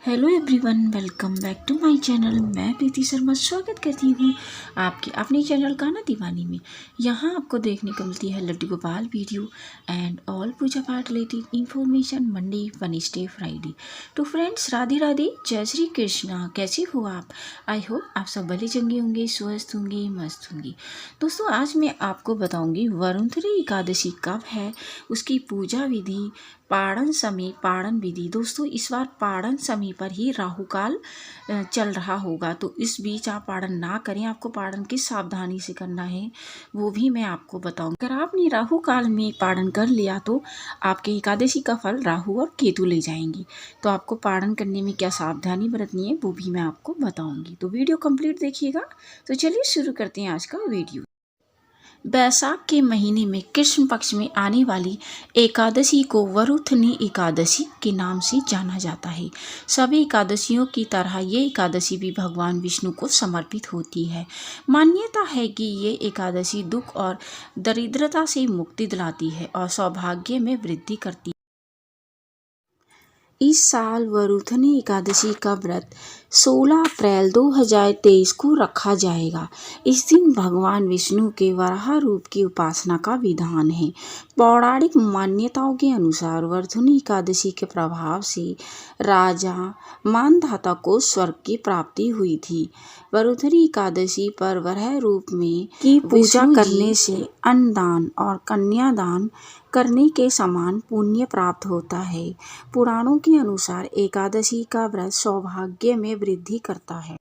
Hello everyone, welcome back to my channel. मैं प्रीति शर्मा स्वागत करती हूँ आपके अपने चैनल गाना दीवानी में। यहाँ आपको देखने को मिलती है Laddu Gopal video and all पूजा पाठ related information Monday Wednesday Friday. तो फ्रेंड्स, राधे राधे, जय श्री कृष्णा। कैसे हो आप? आई होप आप सब भले चंगे होंगे, स्वस्थ होंगे, मस्त होंगे। दोस्तों, आज मैं आपको बताऊँगी वरुणधरी एकादशी कब है, उसकी पूजा विधि, पारण समय, पारण विधि। दोस्तों, इस बार पारण समय पर ही राहु काल चल रहा होगा, तो इस बीच आप पारण ना करें। आपको पारण किस सावधानी से करना है वो भी मैं आपको बताऊंगी। अगर आपने राहु काल में पारण कर लिया तो आपके एकादशी का फल राहु और केतु ले जाएंगे। तो आपको पारण करने में क्या सावधानी बरतनी है वो भी मैं आपको बताऊंगी। तो वीडियो कंप्लीट देखिएगा। तो चलिए शुरू करते हैं आज का वीडियो। बैसाख के महीने में कृष्ण पक्ष में आने वाली एकादशी को वरुथनी एकादशी के नाम से जाना जाता है। सभी एकादशियों की तरह ये एकादशी भी भगवान विष्णु को समर्पित होती है। मान्यता है कि ये एकादशी दुख और दरिद्रता से मुक्ति दिलाती है और सौभाग्य में वृद्धि करती है। इस साल वरुथनी एकादशी का व्रत 16 अप्रैल 2023 को रखा जाएगा। इस दिन भगवान विष्णु के वराह रूप की उपासना का विधान है। पौराणिक मान्यताओं के अनुसार वरुथनी एकादशी के प्रभाव से राजा मानधाता को स्वर्ग की प्राप्ति हुई थी। वरुथनी एकादशी पर वराह रूप में की पूजा करने से अन्नदान और कन्यादान करने के समान पुण्य प्राप्त होता है। पुराणों के अनुसार एकादशी का व्रत सौभाग्य में वृद्धि करता है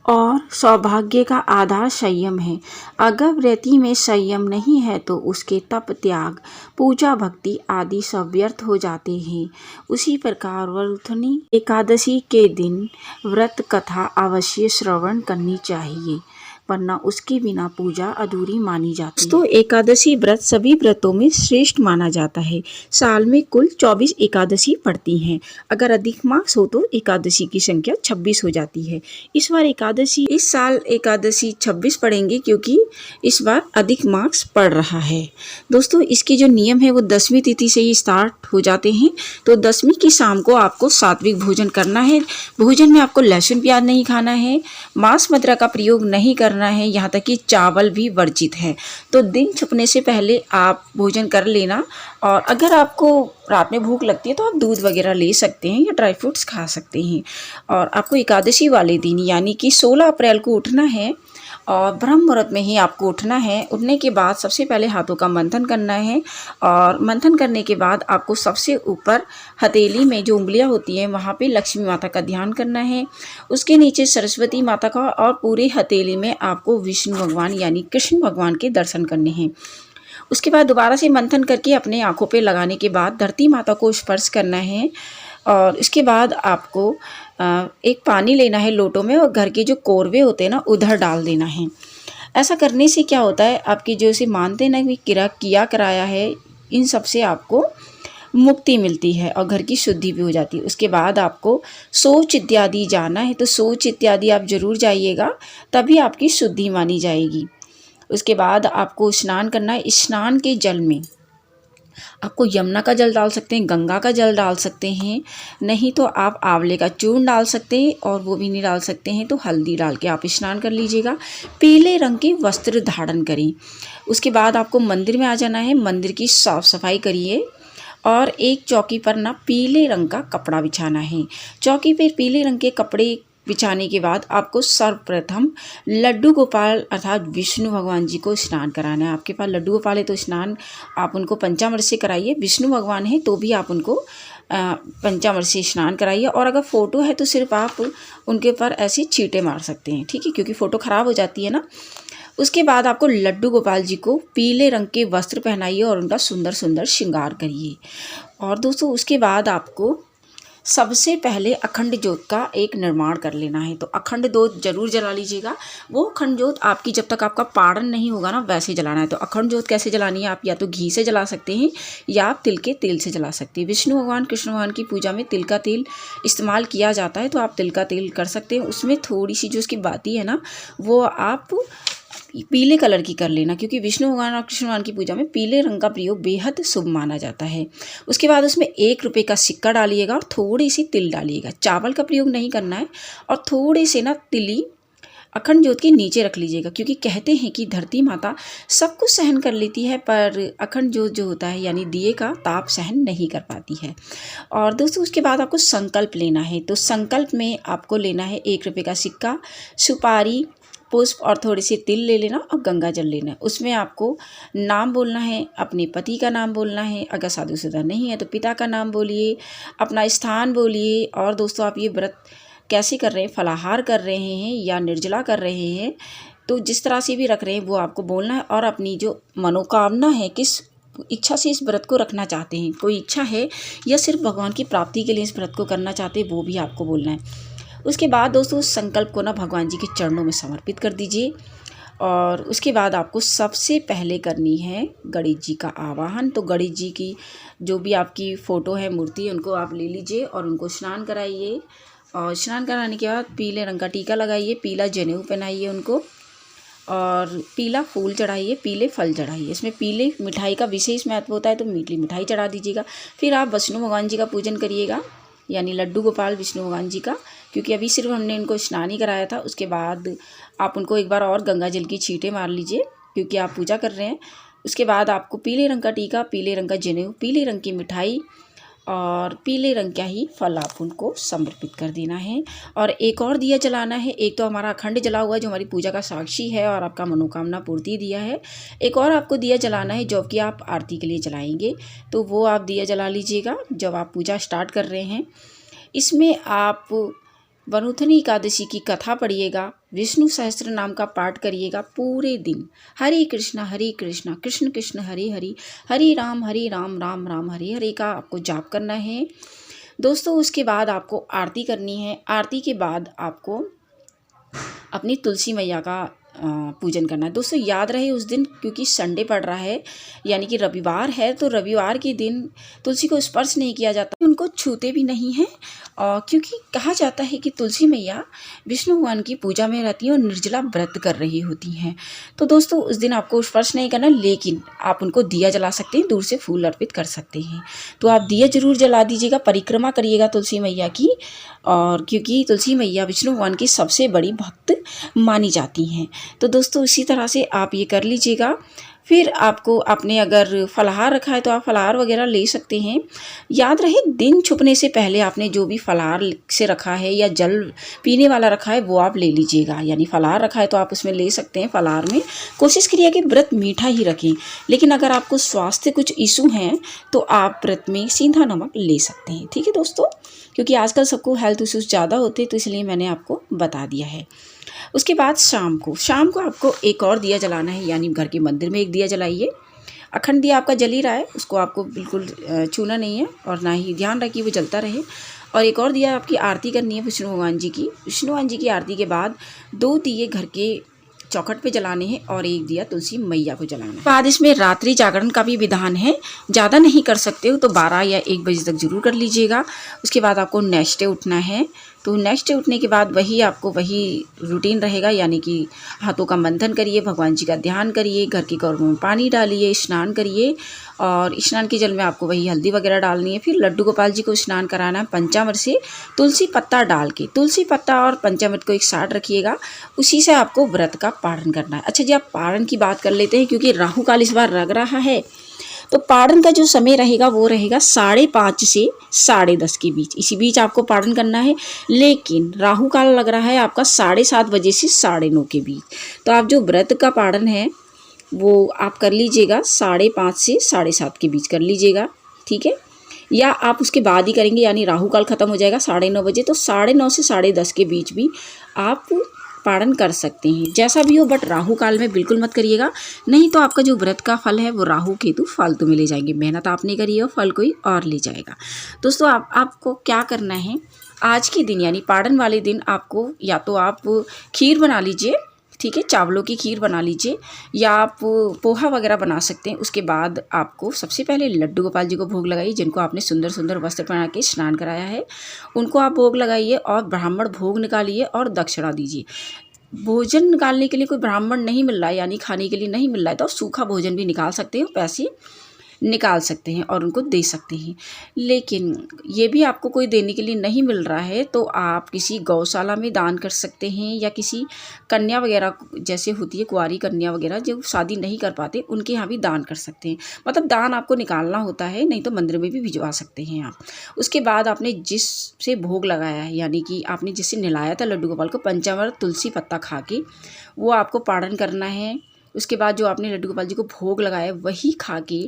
और सौभाग्य का आधार संयम है। अगर व्रती में संयम नहीं है तो उसके तप, त्याग, पूजा, भक्ति आदि सब व्यर्थ हो जाते हैं। उसी प्रकार वरुथनी एकादशी के दिन व्रत कथा अवश्य श्रवण करनी चाहिए, वरना उसके बिना पूजा अधूरी मानी जाती है। तो एकादशी व्रत सभी व्रतों में श्रेष्ठ माना जाता है। साल में कुल 24 एकादशी पड़ती हैं। अगर अधिक मास हो तो एकादशी की संख्या 26 हो जाती है। इस साल एकादशी 26 पड़ेंगे क्योंकि इस बार अधिक मास पड़ रहा है। दोस्तों, इसके जो नियम है वो 10वीं तिथि से ही स्टार्ट हो जाते हैं। तो 10वीं की शाम को आपको सात्विक भोजन करना है। भोजन में आपको लहसुन प्याज नहीं खाना है, मांस मदिरा का प्रयोग नहीं करना है, यहाँ तक कि चावल भी वर्जित है। तो दिन छुपने से पहले आप भोजन कर लेना। और अगर आपको रात में भूख लगती है तो आप दूध वगैरह ले सकते हैं या ड्राई फ्रूट्स खा सकते हैं। और आपको एकादशी वाले दिन यानी कि 16 अप्रैल को उठना है और ब्रह्म मुहूर्त में ही आपको उठना है। उठने के बाद सबसे पहले हाथों का मंथन करना है और मंथन करने के बाद आपको सबसे ऊपर हथेली में जो उंगलियां होती हैं वहाँ पे लक्ष्मी माता का ध्यान करना है। उसके नीचे सरस्वती माता का और पूरे हथेली में आपको विष्णु भगवान यानी कृष्ण भगवान के दर्शन करने हैं। उसके बाद दोबारा से मंथन करके अपने आँखों पे लगाने के बाद धरती माता को स्पर्श करना है। और इसके बाद आपको एक पानी लेना है लोटों में और घर के जो कोरवे होते हैं ना उधर डाल देना है। ऐसा करने से क्या होता है, आपकी जो इसे मानते हैं ना कि किया कराया है, इन सब से आपको मुक्ति मिलती है और घर की शुद्धि भी हो जाती है। उसके बाद आपको शौच इत्यादि जाना है, तो शौच इत्यादि आप जरूर जाइएगा, तभी आपकी शुद्धि मानी जाएगी। उसके बाद आपको स्नान करना है। स्नान के जल में आपको यमुना का जल डाल सकते हैं, गंगा का जल डाल सकते हैं, नहीं तो आप आंवले का चूर्ण डाल सकते हैं, और वो भी नहीं डाल सकते हैं तो हल्दी डाल के आप स्नान कर लीजिएगा। पीले रंग के वस्त्र धारण करें। उसके बाद आपको मंदिर में आ जाना है। मंदिर की साफ सफाई करिए और एक चौकी पर ना पीले रंग का कपड़ा बिछाना है। चौकी पर पीले रंग के कपड़े बिछाने के बाद आपको सर्वप्रथम लड्डू गोपाल अर्थात विष्णु भगवान जी को स्नान कराना है। आपके पास लड्डू गोपाल है तो स्नान आप उनको पंचामृत से कराइए। विष्णु भगवान है तो भी आप उनको पंचामृत से स्नान कराइए। और अगर फ़ोटो है तो सिर्फ आप उनके ऊपर ऐसे छींटे मार सकते हैं, ठीक है, क्योंकि फ़ोटो ख़राब हो जाती है ना। उसके बाद आपको लड्डू गोपाल जी को पीले रंग के वस्त्र पहनाइए और उनका सुंदर सुंदर श्रृंगार करिए। और दोस्तों, उसके बाद आपको सबसे पहले अखंड ज्योत का एक निर्माण कर लेना है। तो अखंड ज्योत जरूर जला लीजिएगा। वो अखंड ज्योत आपकी जब तक आपका पारण नहीं होगा ना वैसे जलाना है। तो अखंड ज्योत कैसे जलानी है, आप या तो घी से जला सकते हैं या आप तिल के तेल से जला सकते हैं। विष्णु भगवान कृष्ण भगवान की पूजा में तिल का तेल इस्तेमाल किया जाता है, तो आप तिल का तेल कर सकते हैं। उसमें थोड़ी सी जो उसकी बाती है ना वो आप पीले कलर की कर लेना, क्योंकि विष्णु भगवान और कृष्ण भगवान की पूजा में पीले रंग का प्रयोग बेहद शुभ माना जाता है। उसके बाद उसमें 1 रुपये का सिक्का डालिएगा और थोड़ी सी तिल डालिएगा। चावल का प्रयोग नहीं करना है। और थोड़े से ना तिली अखंड ज्योत के नीचे रख लीजिएगा, क्योंकि कहते हैं कि धरती माता सब कुछ सहन कर लेती है, पर अखंड ज्योत जो होता है यानी दिए का ताप सहन नहीं कर पाती है। और दोस्तों उसके बाद आपको संकल्प लेना है। तो संकल्प में आपको लेना है 1 रुपये का सिक्का, सुपारी, पुष्प और थोड़ी सी तिल ले लेना और गंगा जल लेना है। उसमें आपको नाम बोलना है, अपने पति का नाम बोलना है, अगर शादीशुदा नहीं है तो पिता का नाम बोलिए, अपना स्थान बोलिए। और दोस्तों आप ये व्रत कैसे कर रहे हैं, फलाहार कर रहे हैं या निर्जला कर रहे हैं, तो जिस तरह से भी रख रहे हैं वो आपको बोलना है। और अपनी जो मनोकामना है, किस इच्छा से इस व्रत को रखना चाहते हैं, कोई इच्छा है या सिर्फ भगवान की प्राप्ति के लिए इस व्रत को करना चाहते हैं, वो भी आपको बोलना है। उसके बाद दोस्तों उस संकल्प को ना भगवान जी के चरणों में समर्पित कर दीजिए। और उसके बाद आपको सबसे पहले करनी है गणेश जी का आवाहन। तो गणेश जी की जो भी आपकी फ़ोटो है, मूर्ति, उनको आप ले लीजिए और उनको स्नान कराइए। और स्नान कराने के बाद पीले रंग का टीका लगाइए, पीला जनेऊ पहनाइए उनको, और पीला फूल चढ़ाइए, पीले फल चढ़ाइए। इसमें पीले मिठाई का विशेष महत्व होता है, तो मीठी मिठाई चढ़ा दीजिएगा। फिर आप विष्णु भगवान जी का पूजन करिएगा, यानी लड्डू गोपाल विष्णु भगवान जी का, क्योंकि अभी सिर्फ हमने इनको स्नान ही कराया था। उसके बाद आप उनको एक बार और गंगा जल की छींटे मार लीजिए, क्योंकि आप पूजा कर रहे हैं। उसके बाद आपको पीले रंग का टीका, पीले रंग का जनेऊ, पीले रंग की मिठाई और पीले रंग का ही फल आप उनको समर्पित कर देना है। और एक और दिया जलाना है। एक तो हमारा अखंड जला हुआ है जो हमारी पूजा का साक्षी है और आपका मनोकामना पूर्ति दिया है। एक और आपको दिया जलाना है जो कि आप आरती के लिए जलाएंगे, तो वो आप दिया जला लीजिएगा जब आप पूजा स्टार्ट कर रहे हैं। इसमें आप वरुथनी एकादशी की कथा पढ़िएगा, विष्णु सहस्त्र नाम का पाठ करिएगा पूरे दिन। हरे कृष्णा कृष्ण कृष्ण हरे हरे, हरे राम राम राम हरे हरे का आपको जाप करना है दोस्तों। उसके बाद आपको आरती करनी है। आरती के बाद आपको अपनी तुलसी मैया का पूजन करना है। दोस्तों याद रहे उस दिन, क्योंकि संडे पड़ रहा है यानी कि रविवार है, तो रविवार के दिन तुलसी को स्पर्श नहीं किया जाता, उनको छूते भी नहीं हैं। क्योंकि कहा जाता है कि तुलसी मैया विष्णु भगवान की पूजा में रहती हैं और निर्जला व्रत कर रही होती हैं। तो दोस्तों उस दिन आपको स्पर्श नहीं करना, लेकिन आप उनको दिया जला सकते हैं, दूर से फूल अर्पित कर सकते हैं। तो आप दिया जरूर जला दीजिएगा, परिक्रमा करिएगा तुलसी मैया की। और क्योंकि तुलसी मैया विष्णु भगवान की सबसे बड़ी भक्त मानी जाती हैं। तो दोस्तों इसी तरह से आप ये कर लीजिएगा। फिर आपको आपने अगर फलाहार रखा है तो आप फलाहार वगैरह ले सकते हैं। याद रहे दिन छुपने से पहले आपने जो भी फलाहार से रखा है या जल पीने वाला रखा है वो आप ले लीजिएगा। यानी फलाहार रखा है तो आप उसमें ले सकते हैं। फलाहार में कोशिश करिए कि व्रत मीठा ही रखें, लेकिन अगर आपको स्वास्थ्य कुछ इशू हैं तो आप व्रत में सीधा नमक ले सकते हैं। ठीक है दोस्तों, क्योंकि आजकल सबको हेल्थ इश्यूज ज़्यादा होते हैं, तो इसलिए मैंने आपको बता दिया है। उसके बाद शाम को आपको एक और दिया जलाना है, यानी घर के मंदिर में एक दिया जलाइए। अखंड दिया आपका जल ही रहा है, उसको आपको बिल्कुल छूना नहीं है और ना ही ध्यान रखिए वो जलता रहे। और एक और दिया आपकी आरती करनी है विष्णु भगवान जी की। विष्णु भगवान जी की आरती के बाद 2 दिए घर के चौखट पे जलाने हैं और एक दिया तुलसी मैया को जलाना है। बाद इसमें रात्रि जागरण का भी विधान है। ज़्यादा नहीं कर सकते हो तो 12 या 1 बजे तक जरूर कर लीजिएगा। उसके बाद आपको नेक्स्ट डे उठना है। तो नेक्स्ट डे उठने के बाद वही रूटीन रहेगा, यानी कि हाथों का मंथन करिए, भगवान जी का ध्यान करिए, घर के कौरवों में पानी डालिए, स्नान करिए और स्नान के जल में आपको वही हल्दी वगैरह डालनी है। फिर लड्डू गोपाल जी को स्नान कराना है पंचामृत से तुलसी पत्ता डाल के। तुलसी पत्ता और पंचामृत को एक साथ रखिएगा, उसी से आपको व्रत का पारण करना है। अच्छा जी, आप पारण की बात कर लेते हैं, क्योंकि राहु काल इस बार लग रहा है। तो पारण का जो समय रहेगा वो रहेगा 5:30 से 10:30 के बीच, इसी बीच आपको पारण करना है। लेकिन राहु काल लग रहा है आपका 7:30 बजे से 9:30 के बीच। तो आप जो व्रत का पारण है वो आप कर लीजिएगा 5:30 से 7:30 के बीच कर लीजिएगा, ठीक है। या आप उसके बाद ही करेंगे, यानी राहु काल खत्म हो जाएगा 9:30 बजे, तो 9:30 से 10:30 के बीच भी आप पारण कर सकते हैं। जैसा भी हो, बट राहु काल में बिल्कुल मत करिएगा, नहीं तो आपका जो व्रत का फल है वो राहु केतु फालतू में ले जाएंगे। मेहनत आपने करी है, फल कोई और ले जाएगा। दोस्तों आपको क्या करना है, आज के दिन यानी पारण वाले दिन आपको या तो आप खीर बना लीजिए, ठीक है, चावलों की खीर बना लीजिए, या आप पोहा वगैरह बना सकते हैं। उसके बाद आपको सबसे पहले लड्डू गोपाल जी को भोग लगाइए, जिनको आपने सुंदर सुंदर वस्त्र पहना के स्नान कराया है, उनको आप भोग लगाइए और ब्राह्मण भोग निकालिए और दक्षिणा दीजिए। भोजन निकालने के लिए कोई ब्राह्मण नहीं मिल रहा है, यानी खाने के लिए नहीं मिल रहा है, तो सूखा भोजन भी निकाल सकते हो, पैसे निकाल सकते हैं और उनको दे सकते हैं। लेकिन ये भी आपको कोई देने के लिए नहीं मिल रहा है तो आप किसी गौशाला में दान कर सकते हैं, या किसी कन्या वगैरह जैसे होती है कुंवारी कन्या वगैरह जो शादी नहीं कर पाते, उनके यहाँ भी दान कर सकते हैं। मतलब दान आपको निकालना होता है, नहीं तो मंदिर में भी भिजवा सकते हैं आप। उसके बाद आपने जिससे भोग लगाया है, यानी कि आपने जिससे नहलाया था लड्डू गोपाल को, पंचामृत तुलसी पत्ता खा के वो आपको पारण करना है। उसके बाद जो आपने लड्डू गोपाल जी को भोग लगाया वही खा के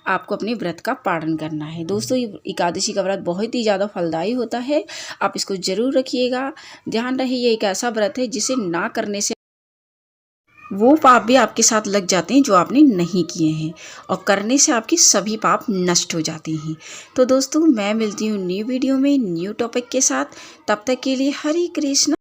आपको अपने व्रत का पालन करना है। दोस्तों ये एकादशी का व्रत बहुत ही ज़्यादा फलदायी होता है, आप इसको ज़रूर रखिएगा। ध्यान रहे ये एक ऐसा व्रत है जिसे ना करने से वो पाप भी आपके साथ लग जाते हैं जो आपने नहीं किए हैं, और करने से आपके सभी पाप नष्ट हो जाते हैं। तो दोस्तों मैं मिलती हूँ न्यू वीडियो में न्यू टॉपिक के साथ, तब तक के लिए हरे कृष्ण।